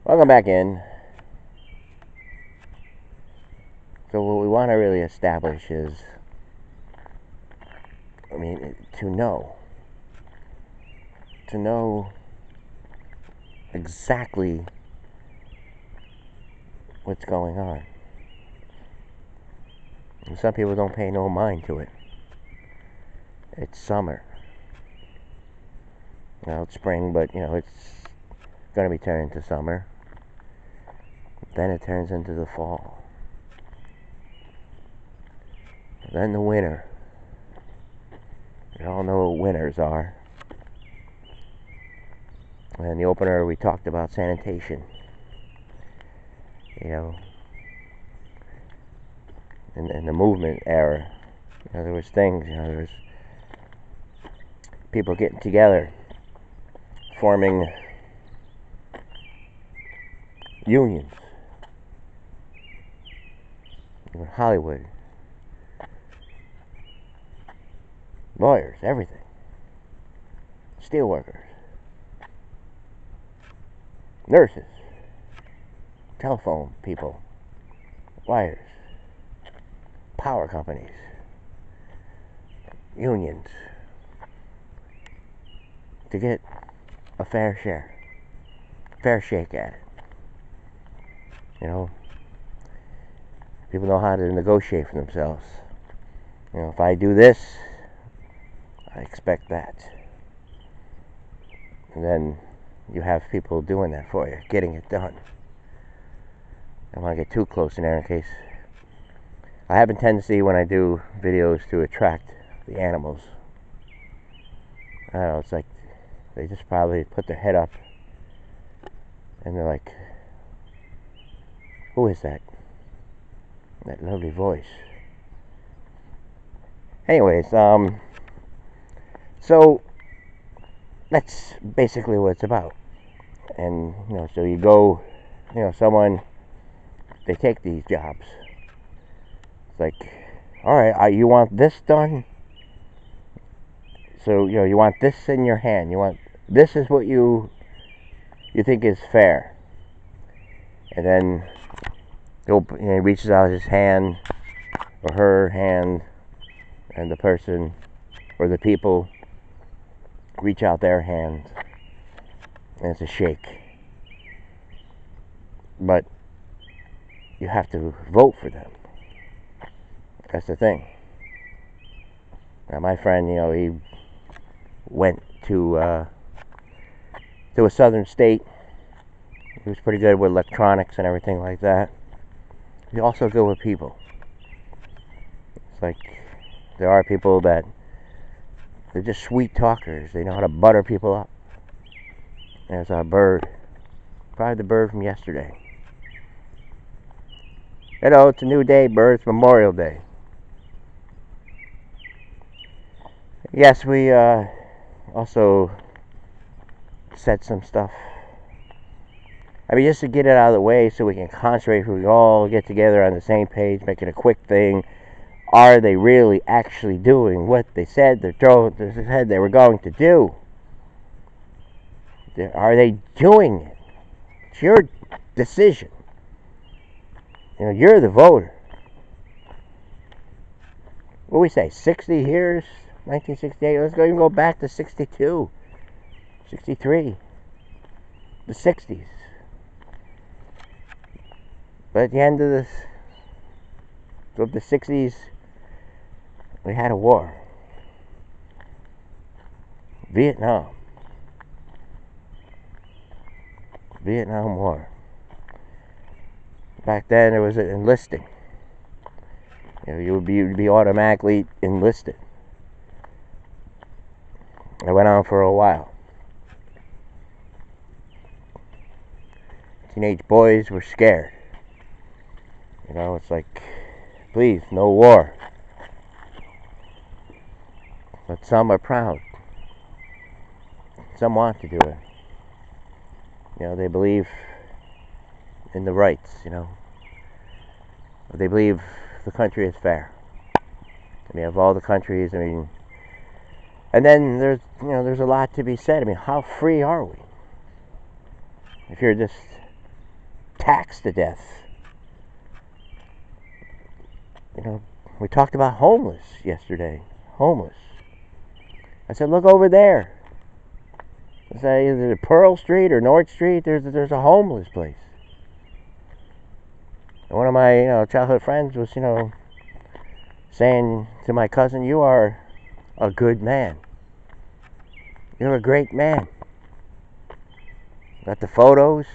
Welcome back in. So what we want to really establish is, to know exactly what's going on. And some people don't pay no mind to it. It's summer. It's spring, but it's going to be turned into summer. Then it turns into the fall. Then the winter. We all know what winters are. And in the opener, we talked about sanitation. In the movement era, there was things. There was people getting together, forming unions. In Hollywood, lawyers, everything, steelworkers, nurses, telephone people, wires, power companies, unions, to get a fair shake at it. People know how to negotiate for themselves. If I do this, I expect that. And then you have people doing that for you, getting it done. I don't want to get too close in there in case. I have a tendency when I do videos to attract the animals. I don't know, it's like they just probably put their head up and they're like, who is that? That lovely voice. Anyways, so that's basically what it's about. And, so you go, someone, they take these jobs. It's like, all right, you want this done? So, you want this in your hand. This is what you think is fair. And then he reaches out his hand or her hand, and the person or the people reach out their hand, and it's a shake. But you have to vote for them. That's the thing. Now, my friend, he went to a southern state. He was pretty good with electronics and everything like that. He's also good with people. It's like there are people that they're just sweet talkers. They know how to butter people up. There's our bird. Probably the bird from yesterday. Hello, it's a new day, bird. It's Memorial Day. Yes, we also said some stuff. Just to get it out of the way so we can concentrate, we all get together on the same page, make it a quick thing. Are they really actually doing what they said they were going to do? Are they doing it? It's your decision. You're the voter. What do we say, 60 years? 1968? Let's even go back to 62, 63, the 60s. But at the end of the 60s, we had a war. Vietnam War. Back then, it was enlisting. You would be automatically enlisted. It went on for a while. Teenage boys were scared. It's like, please, no war. But some are proud. Some want to do it. They believe in the rights, They believe the country is fair. Of all the countries, and then there's a lot to be said. How free are we? If you're just taxed to death. You know, we talked about homeless yesterday. Homeless. I said, look over there. I said, either Pearl Street or North Street, there's a homeless place. And one of my, childhood friends was, saying to my cousin, you are a good man. You're a great man. Got the photos.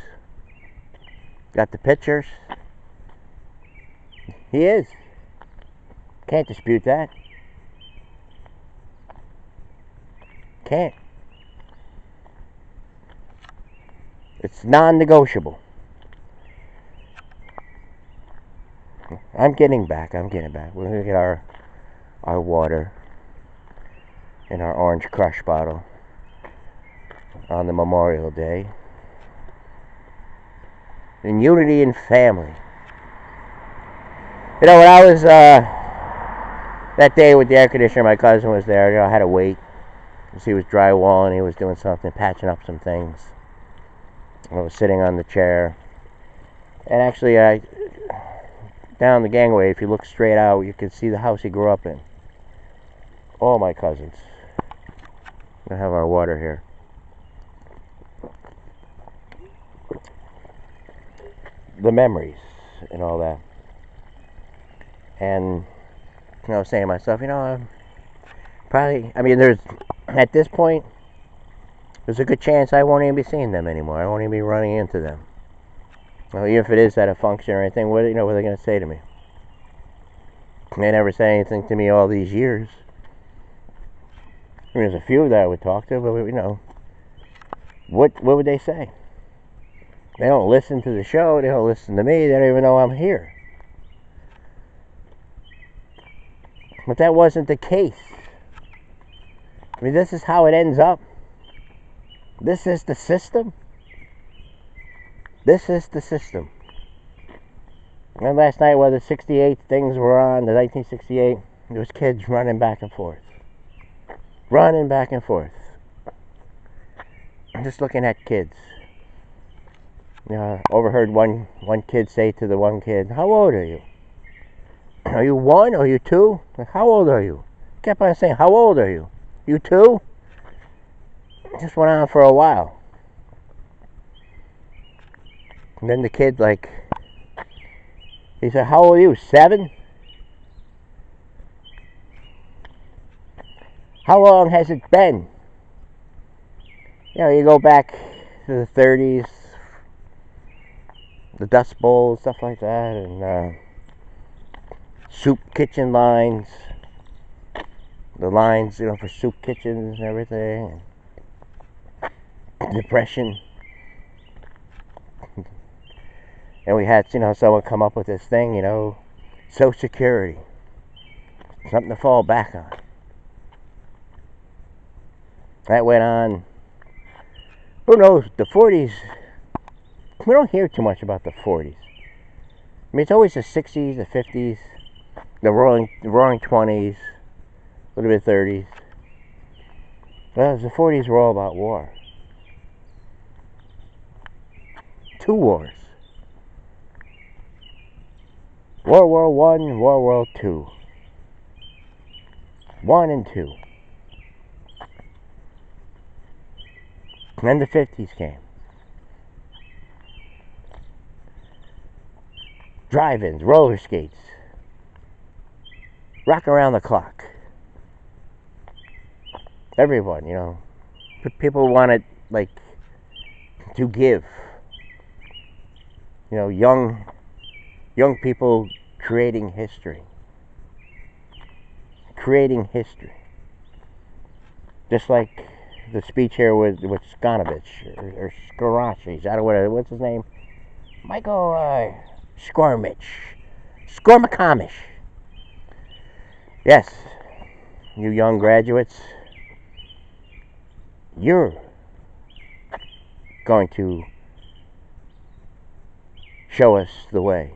Got the pictures. He is. Can't dispute that. Can't. It's non-negotiable. I'm getting back. We're going to get our water in our Orange Crush bottle on the Memorial Day. In unity and family. When I was that day with the air conditioner, my cousin was there. I had to wait because he was drywalling. He was doing something, patching up some things. I was sitting on the chair, and actually, down the gangway, if you look straight out, you can see the house he grew up in. All my cousins. We have our water here. The memories and all that. And I was saying to myself, there's, at this point, there's a good chance I won't even be seeing them anymore. I won't even be running into them. Even if it is at a function or anything, what are they going to say to me? They never say anything to me all these years. There's a few that I would talk to, but what would they say? They don't listen to the show. They don't listen to me. They don't even know I'm here. But that wasn't the case. This is how it ends up. This is the system. This is the system. And last night, while the 68 things were on, the 1968, there was kids running back and forth. Running back and forth. I'm just looking at kids. Overheard one kid say to the one kid, how old are you? Are you 1? Are you 2? How old are you? Kept on saying, how old are you? You 2? It just went on for a while. And then the kid, he said, how old are you? 7? How long has it been? You go back to the 30s, the Dust Bowl, stuff like that, and soup kitchen lines, the lines, for soup kitchens and everything, and Depression. And we had, someone come up with this thing, Social Security. Something to fall back on. That went on, who knows, the 40s, we don't hear too much about the 40s. It's always the 60s, the 50s, the roaring 20s, a little bit 30s. Well, the 40s were all about war. 2 wars. World War I and World War II. 1 and 2. And then the 50s came. Drive-ins, roller skates. Rock around the clock. Everyone, people wanted, to give. Young people creating history. Creating history. Just like the speech here with Skonovich or Skoroshis. I don't know what's his name. Michael Skormikomish. Yes, you young graduates, you're going to show us the way.